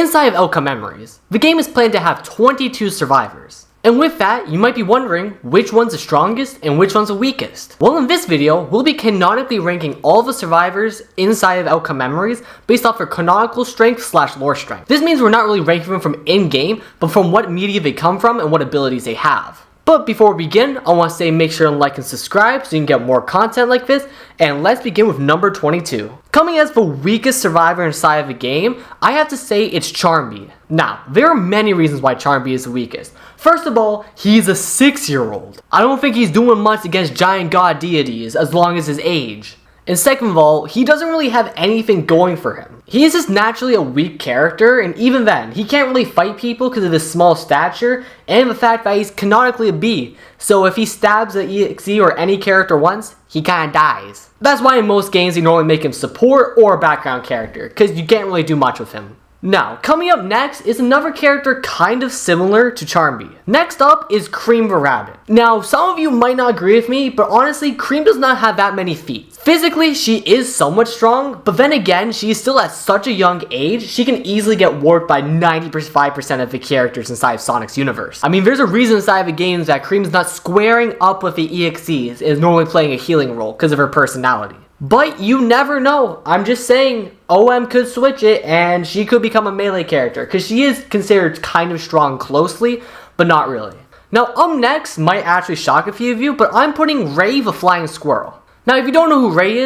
Inside of Outcome Memories, the game is planned to have 22 survivors. And with that, you might be wondering which one's the strongest and which one's the weakest. Well, in this video, we'll be canonically ranking all the survivors inside of Outcome Memories based off their canonical strength / lore strength. This means we're not really ranking them from in-game, but from what media they come from and what abilities they have. But before we begin, I want to say make sure to like and subscribe so you can get more content like this, and let's begin with number 22. Coming as the weakest survivor inside of the game, I have to say it's Charmy Bee. Now, there are many reasons why Charmy Bee is the weakest. First of all, he's a 6-year-old. I don't think he's doing much against giant god deities as long as his age. And second of all, he doesn't really have anything going for him. He is just naturally a weak character, and even then, he can't really fight people because of his small stature and the fact that he's canonically a bee. So if he stabs the EXE or any character once, he kinda dies. That's why in most games they normally make him support or a background character, because you can't really do much with him. Now, coming up next is another character kind of similar to Charmy Bee. Next up is Cream the Rabbit. Now, some of you might not agree with me, but honestly, Cream does not have that many feats. Physically, she is somewhat strong, but then again, she is still at such a young age, she can easily get warped by 95% of the characters inside of Sonic's universe. I mean, there's a reason inside of the games that Cream is not squaring up with the EXEs and is normally playing a healing role because of her personality. But you never know. I'm just saying, OM could switch it and she could become a melee character because she is considered kind of strong closely, but not really. Now up next might actually shock a few of you, but I'm putting Ray The Flying Squirrel. Now if you don't know who Ray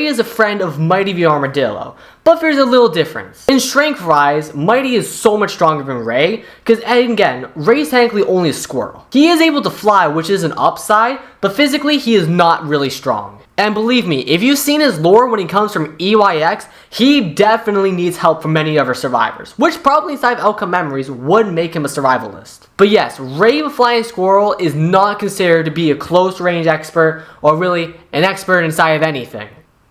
is a friend of Mighty The Armadillo, but there's a little difference. In strength rise, Mighty is so much stronger than Ray, because again, Ray's technically only a squirrel. He is able to fly, which is an upside, but physically he is not really strong. And believe me, if you've seen his lore when he comes from EYX, he definitely needs help from many other survivors, which probably inside of Outcome Memories would make him a survivalist. But yes, Ray the Flying Squirrel is not considered to be a close range expert, or really an expert inside of anything.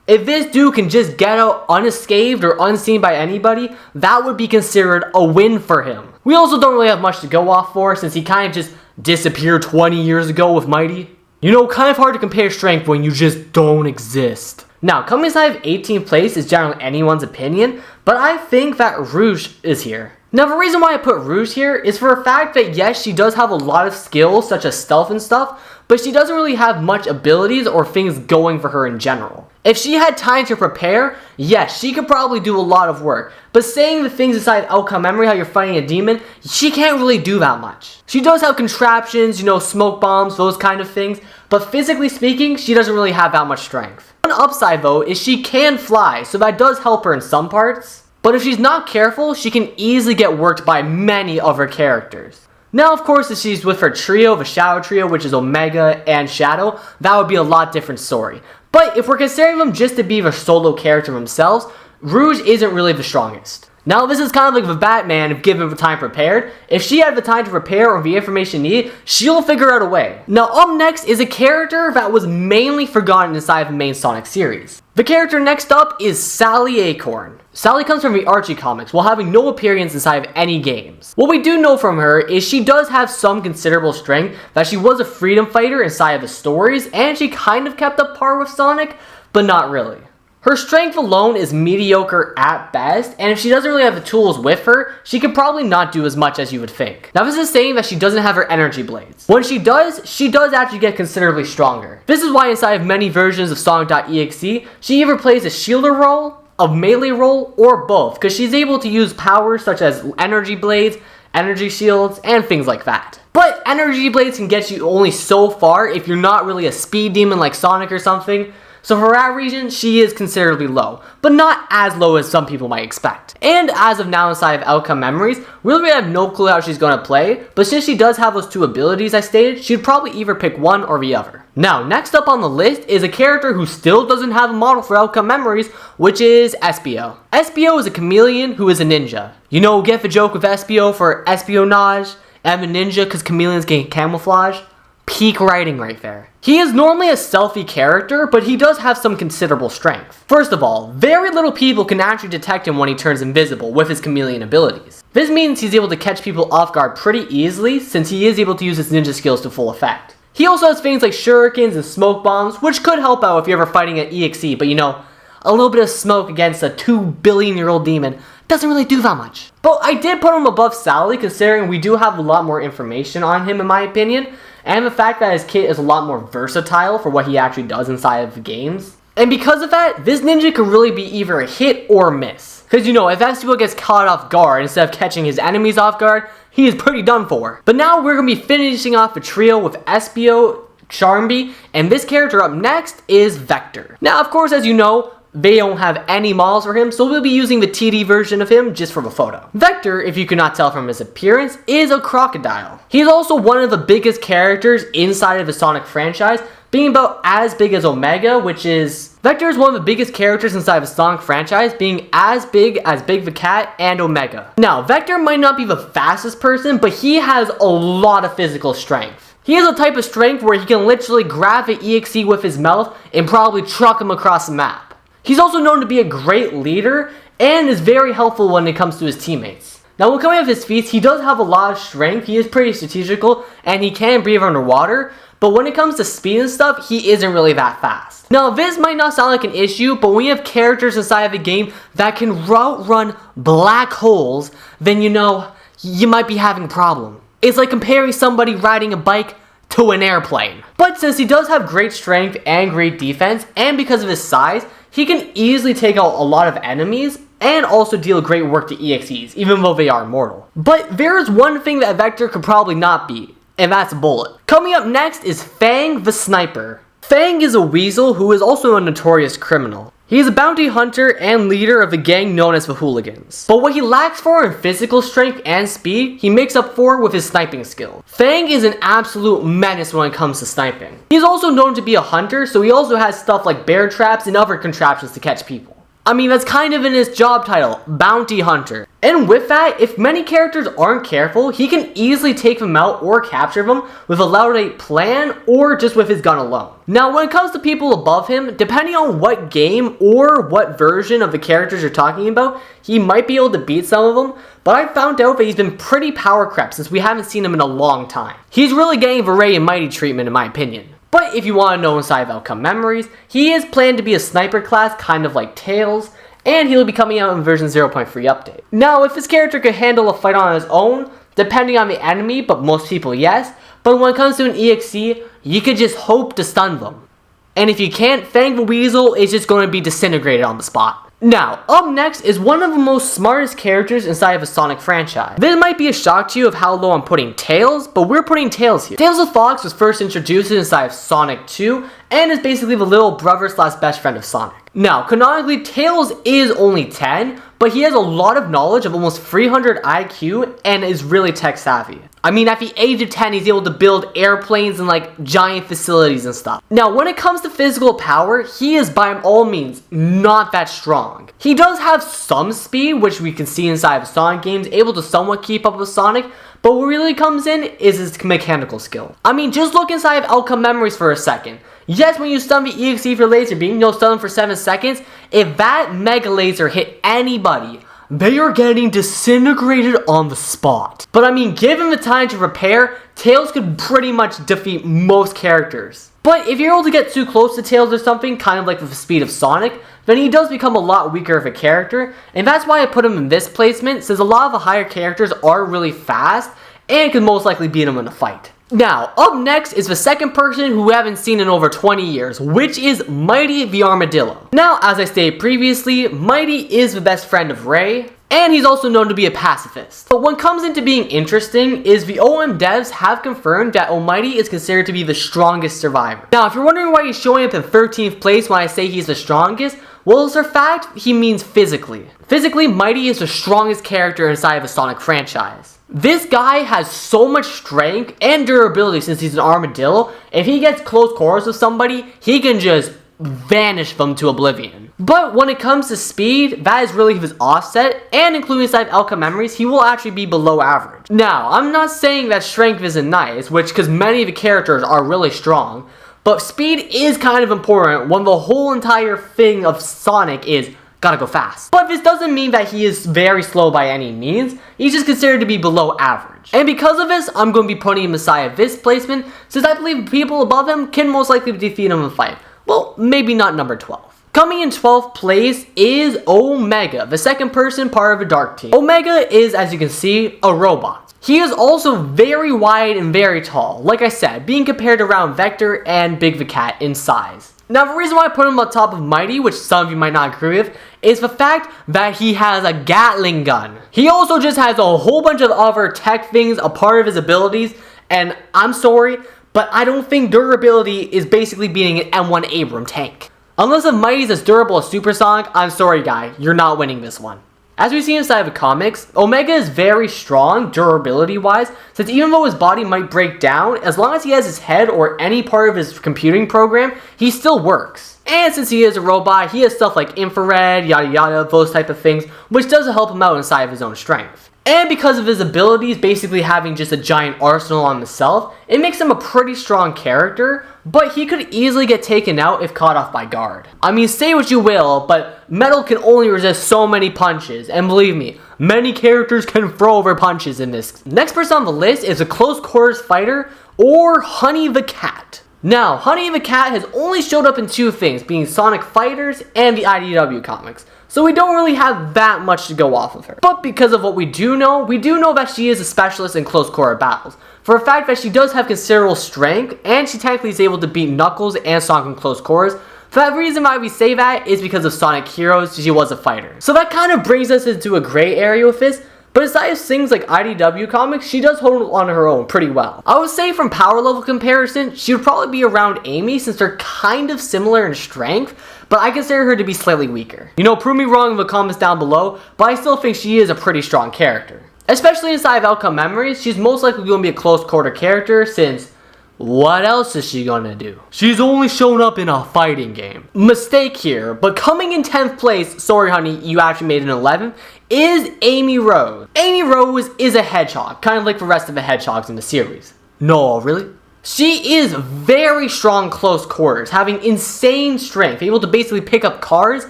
If this dude can just get out unscathed or unseen by anybody, that would be considered a win for him. We also don't really have much to go off for since he kind of just disappeared 20 years ago with Mighty. You know, kind of hard to compare strength when you just don't exist. Now, coming inside of 18th place is generally anyone's opinion, but I think that Rouge is here. Now, the reason why I put Rouge here is for the fact that yes, she does have a lot of skills such as stealth and stuff, but she doesn't really have much abilities or things going for her in general. If she had time to prepare, yes, she could probably do a lot of work, but saying the things inside Outcome Memory, how you're fighting a demon, she can't really do that much. She does have contraptions, you know, smoke bombs, those kind of things, but physically speaking, she doesn't really have that much strength. One upside though is she can fly, so that does help her in some parts, but if she's not careful, she can easily get worked by many other characters. Now, of course, if she's with her trio, the Shadow Trio, which is Omega and Shadow, that would be a lot different story. But if we're considering them just to be the solo character themselves, Rouge isn't really the strongest. Now, this is kind of like the Batman if given the time prepared. If she had the time to prepare or the information needed, she'll figure out a way. Now, up next is a character that was mainly forgotten inside of the main Sonic series. The character next up is Sally Acorn. Sally comes from the Archie comics while having no appearance inside of any games. What we do know from her is she does have some considerable strength, that she was a freedom fighter inside of the stories, and she kind of kept up par with Sonic, but not really. Her strength alone is mediocre at best, and if she doesn't really have the tools with her, she could probably not do as much as you would think. Now this is saying that she doesn't have her energy blades. When she does actually get considerably stronger. This is why inside of many versions of sonic.exe, she either plays a shielder role, a melee role, or both, because she's able to use powers such as energy blades, energy shields, and things like that. But energy blades can get you only so far if you're not really a speed demon like Sonic or something. So for that reason, she is considerably low, but not as low as some people might expect. And as of now inside of Outcome Memories, we really have no clue how she's going to play, but since she does have those two abilities I stated, she'd probably either pick one or the other. Now, next up on the list is a character who still doesn't have a model for Outcome Memories, which is Espio. Espio is a chameleon who is a ninja. You know, get the joke with Espio for espionage, and the ninja because chameleons can camouflage? Peak writing right there. He is normally a stealthy character, but he does have some considerable strength. First of all, very little people can actually detect him when he turns invisible with his chameleon abilities. This means he's able to catch people off guard pretty easily since he is able to use his ninja skills to full effect. He also has things like shurikens and smoke bombs, which could help out if you're ever fighting at EXE, but you know, a little bit of smoke against a 2 billion-year-old demon doesn't really do that much. But I did put him above Sally, considering we do have a lot more information on him in my opinion, and the fact that his kit is a lot more versatile for what he actually does inside of the games. And because of that, this ninja can really be either a hit or a miss. Because you know, if Espio gets caught off guard instead of catching his enemies off guard, he is pretty done for. But now we're going to be finishing off the trio with Espio, Charmy Bee, and this character up next is Vector. Now of course, as you know, they don't have any models for him, so we'll be using the TD version of him just for the photo. Vector, if you could not tell from his appearance, is a crocodile. He is also one of the biggest characters inside of the Sonic franchise, being about as big as Omega, which is... Vector is one of the biggest characters inside of the Sonic franchise, being as Big the Cat and Omega. Now, Vector might not be the fastest person, but he has a lot of physical strength. He has a type of strength where he can literally grab an EXE with his mouth and probably truck him across the map. He's also known to be a great leader and is very helpful when it comes to his teammates. Now when coming off his feet, he does have a lot of strength, he is pretty strategical, and he can breathe underwater, but when it comes to speed and stuff, he isn't really that fast. Now this might not sound like an issue, but when you have characters inside of the game that can outrun black holes, then you know, you might be having a problem. It's like comparing somebody riding a bike to an airplane. But since he does have great strength and great defense, and because of his size, he can easily take out a lot of enemies and also deal great work to EXEs, even though they are immortal. But there is one thing that Vector could probably not beat, and that's a bullet. Coming up next is Fang the Sniper. Fang is a weasel who is also a notorious criminal. He is a bounty hunter and leader of the gang known as the Hooligans. But what he lacks for in physical strength and speed, he makes up for with his sniping skill. Fang is an absolute menace when it comes to sniping. He is also known to be a hunter, so he also has stuff like bear traps and other contraptions to catch people. I mean, that's kind of in his job title, Bounty Hunter. And with that, if many characters aren't careful, he can easily take them out or capture them with a loud plan or just with his gun alone. Now, when it comes to people above him, depending on what game or what version of the characters you're talking about, he might be able to beat some of them, but I found out that he's been pretty power crept since we haven't seen him in a long time. He's really getting the Ray and Mighty treatment in my opinion. But if you want to know inside of Outcome Memories, he is planned to be a sniper class, kind of like Tails, and he'll be coming out in version 0.3 update. Now, if this character could handle a fight on his own, depending on the enemy, but most people yes, but when it comes to an EXE, you could just hope to stun them. And if you can't, Fang the Weasel is just going to be disintegrated on the spot. Now, up next is one of the most smartest characters inside of a Sonic franchise. This might be a shock to you of how low I'm putting Tails, but we're putting Tails here. Tails the Fox was first introduced inside of Sonic 2, and is basically the little brother slash best friend of Sonic. Now, canonically, Tails is only 10, but he has a lot of knowledge of almost 300 IQ and is really tech savvy. I mean, at the age of 10, he's able to build airplanes and like giant facilities and stuff. Now, when it comes to physical power, he is by all means not that strong. He does have some speed, which we can see inside of Sonic games, able to somewhat keep up with Sonic, but what really comes in is his mechanical skill. I mean, just look inside of Outcome Memories for a second. Yes, when you stun the EXE for laser beam, you'll stun them for 7 seconds. If that mega laser hit anybody, they are getting disintegrated on the spot. But I mean, given the time to repair, Tails could pretty much defeat most characters. But if you're able to get too close to Tails or something, kind of like with the speed of Sonic, then he does become a lot weaker of a character, and that's why I put him in this placement, since a lot of the higher characters are really fast, and could most likely beat him in a fight. Now, up next is the second person who we haven't seen in over 20 years, which is Mighty The Armadillo. Now, as I stated previously, Mighty is the best friend of Ray, and he's also known to be a pacifist. But what comes into being interesting is the OM devs have confirmed that Almighty is considered to be the strongest survivor. Now, if you're wondering why he's showing up in 13th place when I say he's the strongest, well, as a fact, he means physically. Physically, Mighty is the strongest character inside of the Sonic franchise. This guy has so much strength and durability since he's an armadillo. If he gets close quarters with somebody, he can just vanish them to oblivion. But when it comes to speed, that is really his offset, and including inside Outcome Memories, he will actually be below average. Now, I'm not saying that strength isn't nice, because many of the characters are really strong, but speed is kind of important when the whole entire thing of Sonic is gotta go fast. But this doesn't mean that he is very slow by any means. He's just considered to be below average. And because of this, I'm going to be putting him aside of this placement, since I believe people above him can most likely defeat him in a fight. Well, maybe not number 12. Coming in 12th place is Omega, the second person part of a dark team. Omega is, as you can see, a robot. He is also very wide and very tall, like I said, being compared around Vector and Big the Cat in size. Now, the reason why I put him on top of Mighty, which some of you might not agree with, is the fact that he has a Gatling gun. He also just has a whole bunch of other tech things a part of his abilities, and I'm sorry, but I don't think durability is basically beating an M1 Abram tank. Unless if Mighty's as durable as Supersonic, I'm sorry guy, you're not winning this one. As we see inside of the comics, Omega is very strong durability-wise, since even though his body might break down, as long as he has his head or any part of his computing program, he still works. And since he is a robot, he has stuff like infrared, yada yada, those type of things, which does help him out inside of his own strength. And because of his abilities basically having just a giant arsenal on himself, it makes him a pretty strong character, but he could easily get taken out if caught off by guard. I mean, say what you will, but Metal can only resist so many punches, and believe me, many characters can throw their punches in this. Next person on the list is a close quarters fighter, or Honey the Cat. Now, Honey the Cat has only showed up in two things, being Sonic Fighters and the IDW comics. So we don't really have that much to go off of her. But because of what we do know that she is a specialist in close quarter battles. For a fact that she does have considerable strength, and she technically is able to beat Knuckles and Sonic in close quarters. For that reason why we say that is because of Sonic Heroes, she was a fighter. So that kind of brings us into a gray area with this. But aside of things like IDW comics, she does hold on her own pretty well. I would say from power level comparison, she would probably be around Amy since they're kind of similar in strength, but I consider her to be slightly weaker. You know, prove me wrong in the comments down below, but I still think she is a pretty strong character. Especially inside of Outcome Memories, she's most likely going to be a close quarter character since what else is she gonna do? She's only shown up in a fighting game. Mistake here, but coming in 10th place, sorry honey, you actually made an 11th, is Amy Rose. Amy Rose is a hedgehog, kind of like the rest of the hedgehogs in the series. No, really? She is very strong close quarters, having insane strength, able to basically pick up cars,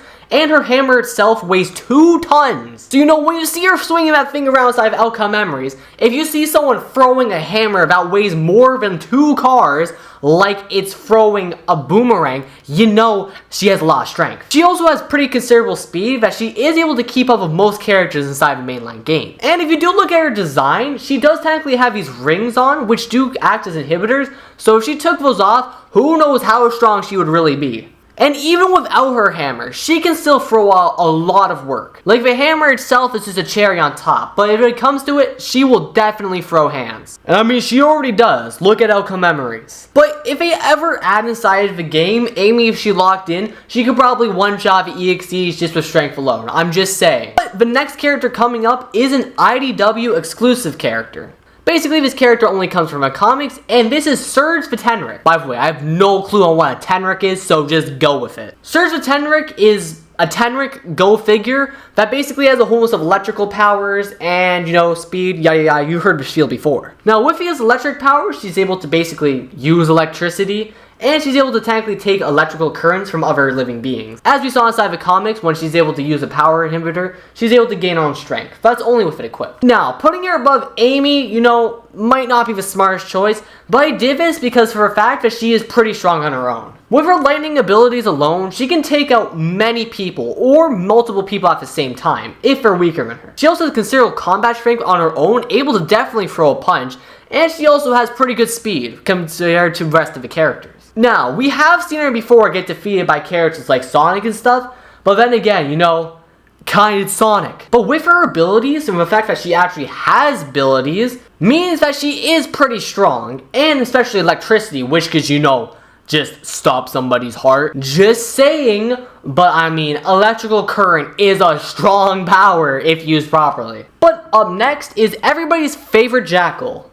and her hammer itself weighs 2 tons. So you know, when you see her swinging that thing around inside of Outcome Memories, if you see someone throwing a hammer that weighs more than 2 cars, like it's throwing a boomerang, you know she has a lot of strength. She also has pretty considerable speed that she is able to keep up with most characters inside the mainline game. And if you do look at her design, she does technically have these rings on, which do act as inhibitors, so if she took those off, who knows how strong she would really be. And even without her hammer, she can still throw out a lot of work. Like the hammer itself is just a cherry on top, but if it comes to it, she will definitely throw hands. And I mean, she already does. Look at Outcome Memories. But if they ever add inside of the game, Amy, if she locked in, she could probably one-shot the EXEs just with strength alone. I'm just saying. But the next character coming up is an IDW exclusive character. Basically, this character only comes from a comics, and this is Surge The Tenrec. By the way, I have no clue on what a Tenrec is, so just go with it. Surge The Tenrec is a Tenrec Go figure that basically has a whole host of electrical powers and, you know, speed, yada yada. You heard the spiel before. Now, with his electric powers, she's able to basically use electricity, and she's able to technically take electrical currents from other living beings. As we saw inside the comics, when she's able to use a power inhibitor, she's able to gain her own strength. That's only with it equipped. Now, putting her above Amy, you know, might not be the smartest choice, but I did this because for a fact that she is pretty strong on her own. With her lightning abilities alone, she can take out many people, or multiple people at the same time, if they're weaker than her. She also has considerable combat strength on her own, able to definitely throw a punch, and she also has pretty good speed compared to the rest of the characters. Now, we have seen her before get defeated by characters like Sonic and stuff, but then again, you know, it's Sonic. But with her abilities, and the fact that she actually has abilities, means that she is pretty strong, and especially electricity, which could, you know, just stop somebody's heart. Just saying, but I mean, electrical current is a strong power if used properly. But up next is everybody's favorite Jackal.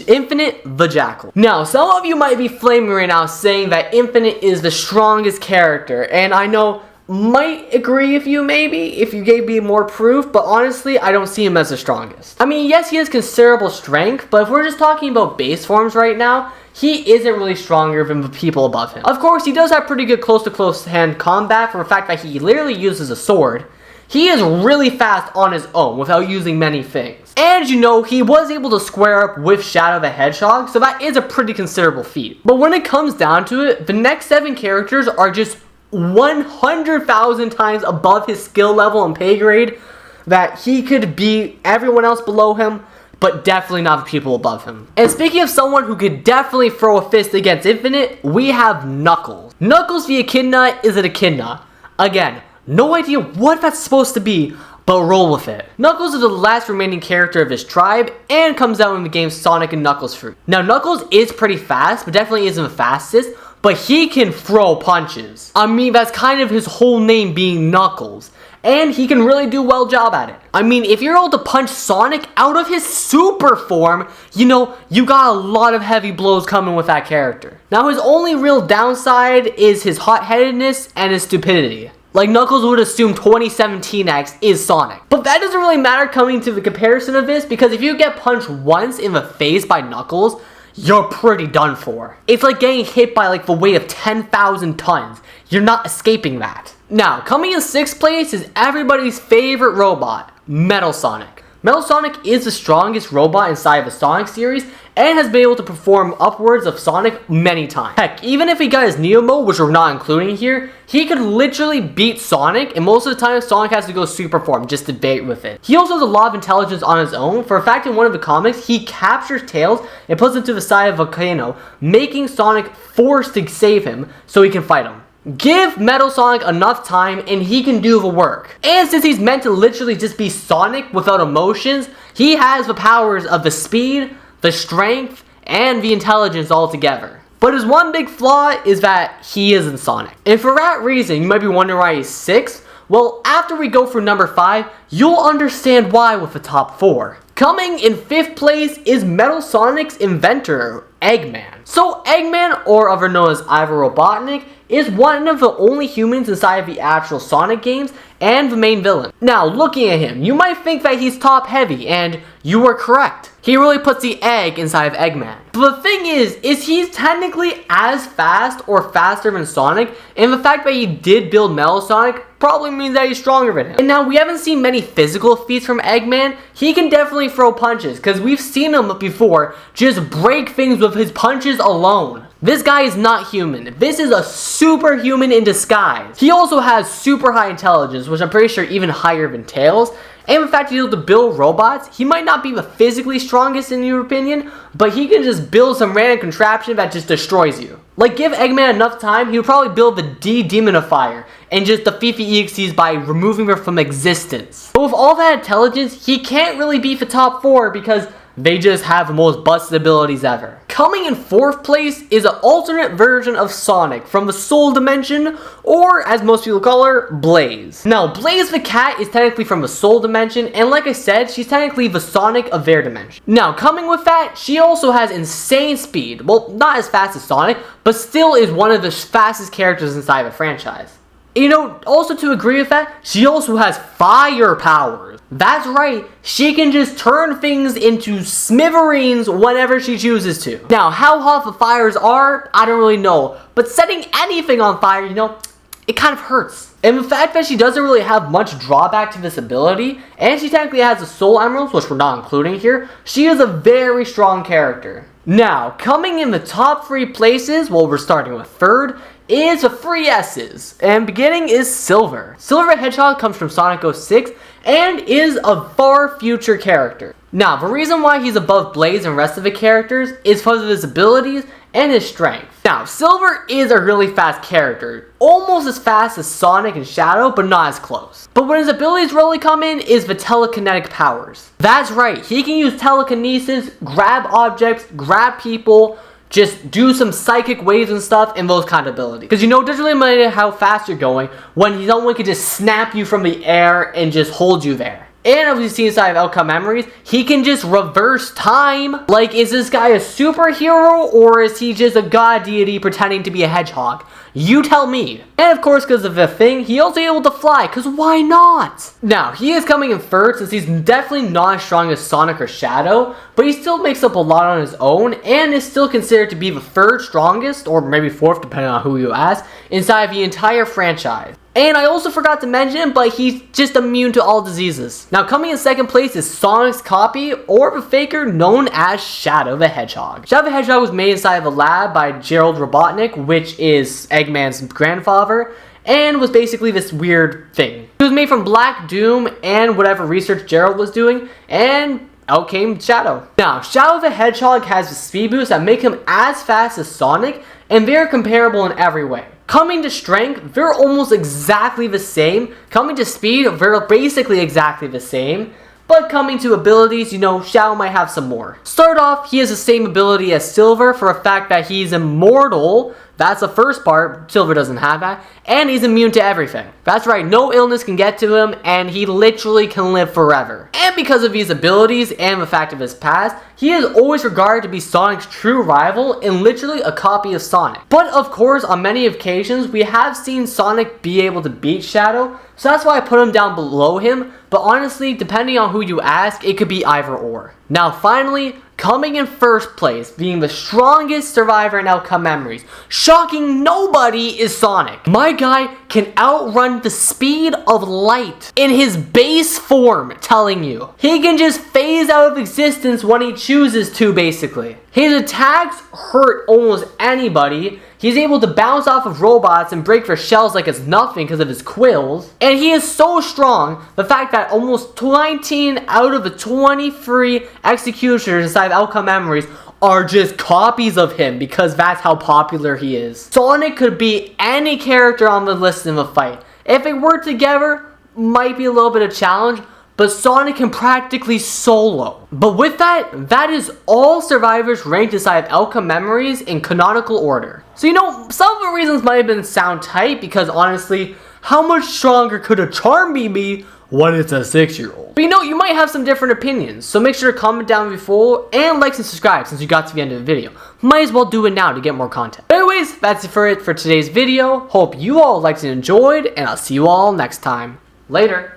Infinite the Jackal. Now, some of you might be flaming right now saying that Infinite is the strongest character, and I know might agree with you maybe if you gave me more proof, but honestly, I don't see him as the strongest. I mean, yes, he has considerable strength, but if we're just talking about base forms right now, he isn't really stronger than the people above him. Of course, he does have pretty good close-to-close hand combat for the fact that he literally uses a sword. He is really fast on his own without using many things. And you know, he was able to square up with Shadow the Hedgehog, so that is a pretty considerable feat. But when it comes down to it, the next 7 characters are just 100,000 times above his skill level and pay grade that he could beat everyone else below him, but definitely not the people above him. And speaking of someone who could definitely throw a fist against Infinite, we have Knuckles. Knuckles the Echidna is an echidna. Again, no idea what that's supposed to be, but roll with it. Knuckles is the last remaining character of his tribe and comes out in the game Sonic and Knuckles Fruit. Now Knuckles is pretty fast, but definitely isn't the fastest, but he can throw punches. I mean, that's kind of his whole name being Knuckles. And he can really do well job at it. I mean, if you're able to punch Sonic out of his super form, you know, you got a lot of heavy blows coming with that character. Now, his only real downside is his hot-headedness and his stupidity. Like Knuckles would assume 2017X is Sonic. But that doesn't really matter coming to the comparison of this, because if you get punched once in the face by Knuckles, you're pretty done for. It's like getting hit by like the weight of 10,000 tons. You're not escaping that. Now, coming in 6th place is everybody's favorite robot, Metal Sonic. Metal Sonic is the strongest robot inside of the Sonic series and has been able to perform upwards of Sonic many times. Heck, even if he got his Neo mode, which we're not including here, he could literally beat Sonic, and most of the time Sonic has to go super form just to bait with it. He also has a lot of intelligence on his own. For a fact, in one of the comics, he captures Tails and puts him to the side of a volcano, making Sonic forced to save him so he can fight him. Give Metal Sonic enough time and he can do the work. And since he's meant to literally just be Sonic without emotions, he has the powers of the speed, the strength, and the intelligence all together. But his one big flaw is that he isn't Sonic. And for that reason, you might be wondering why he's 6th. Well, after we go through number 5, you'll understand why with the top 4. Coming in 5th place is Metal Sonic's inventor, Eggman. So Eggman, or otherwise known as Ivor Robotnik, is one of the only humans inside of the actual Sonic games and the main villain. Now, looking at him, you might think that he's top heavy, and you were correct. He really puts the egg inside of Eggman. But the thing is he's technically as fast or faster than Sonic, and the fact that he did build Metal Sonic probably means that he's stronger than him. And now, we haven't seen many physical feats from Eggman. He can definitely throw punches, because we've seen him before just break things with his punches alone. This guy is not human. This is a superhuman in disguise. He also has super high intelligence, which I'm pretty sure even higher than Tails. And in fact, he's able to build robots. He might not be the physically strongest in your opinion, but he can just build some random contraption that just destroys you. Like, give Eggman enough time, he would probably build the De-Demonifier and just defeat the EXEs by removing them from existence. But with all that intelligence, he can't really beat the top 4 because they just have the most busted abilities ever. Coming in 4th place is an alternate version of Sonic from the Soul Dimension, or as most people call her, Blaze. Now, Blaze the cat is technically from the Soul Dimension, and like I said, she's technically the Sonic of their dimension. Now, coming with that, she also has insane speed. Well, not as fast as Sonic, but still is one of the fastest characters inside the franchise. You know, also to agree with that, she also has fire powers. That's right, she can just turn things into smithereens whenever she chooses to. Now, how hot the fires are, I don't really know. But setting anything on fire, you know, it kind of hurts. And the fact that she doesn't really have much drawback to this ability, and she technically has the Soul Emeralds, which we're not including here, she is a very strong character. Now, coming in the top 3 places, well, we're starting with 3rd, is the 3 S's, and beginning is Silver. Silver the Hedgehog comes from Sonic 06 and is a far future character. Now, the reason why he's above Blaze and rest of the characters is because of his abilities and his strength. Now, Silver is a really fast character, almost as fast as Sonic and Shadow, but not as close. But when his abilities really come in is the telekinetic powers. That's right, he can use telekinesis, grab objects, grab people, just do some psychic waves and stuff and those kind of abilities. Because you know, it doesn't really matter how fast you're going when someone can just snap you from the air and just hold you there. And as we've seen inside of Outcome Memories, he can just reverse time. Like, is this guy a superhero or is he just a god deity pretending to be a hedgehog? You tell me. And of course, because of the thing, he also able to fly, because why not? Now, he is coming in 3rd since he's definitely not as strong as Sonic or Shadow, but he still makes up a lot on his own and is still considered to be the 3rd strongest, or maybe 4th depending on who you ask, inside of the entire franchise. And I also forgot to mention, but he's just immune to all diseases. Now, coming in 2nd place is Sonic's copy, or the faker known as Shadow the Hedgehog. Shadow the Hedgehog was made inside of a lab by Gerald Robotnik, which is Eggman's grandfather. and was basically this weird thing. It was made from Black Doom and whatever research Gerald was doing, and out came Shadow. Now, Shadow the Hedgehog has the speed boost that make him as fast as Sonic, and they're comparable in every way. Coming to strength, they're almost exactly the same. Coming to speed, they're basically exactly the same. But coming to abilities, you know, Shadow might have some more. Start off, he has the same ability as Silver for a fact that he's immortal. That's the first part, Silver doesn't have that. And he's immune to everything. That's right, no illness can get to him, and he literally can live forever. And because of his abilities and the fact of his past, he is always regarded to be Sonic's true rival and literally a copy of Sonic. But of course, on many occasions, we have seen Sonic be able to beat Shadow, so that's why I put him down below him. But honestly, depending on who you ask, it could be either or. Now finally, coming in first place, being the strongest survivor in Outcome Memories, shocking nobody, is Sonic. My guy can outrun the speed of light in his base form, telling you. He can just phase out of existence when he chooses to, basically. His attacks hurt almost anybody. He's able to bounce off of robots and break their shells like it's nothing because of his quills. And he is so strong, the fact that almost 19 out of the 23 executioners inside Outcome Memories are just copies of him because that's how popular he is. Sonic could beat any character on the list in a fight. If they work together, might be a little bit of a challenge, but Sonic can practically solo. But with that, that is all survivors ranked inside of Outcome Memories in canonical order. So you know, some of the reasons might have been sound tight because honestly, how much stronger could a Charmy Bee be when it's a 6-year-old? But you know, you might have some different opinions, so make sure to comment down below and like and subscribe since you got to the end of the video. Might as well do it now to get more content. But anyways, that's it for today's video. Hope you all liked and enjoyed, and I'll see you all next time. Later.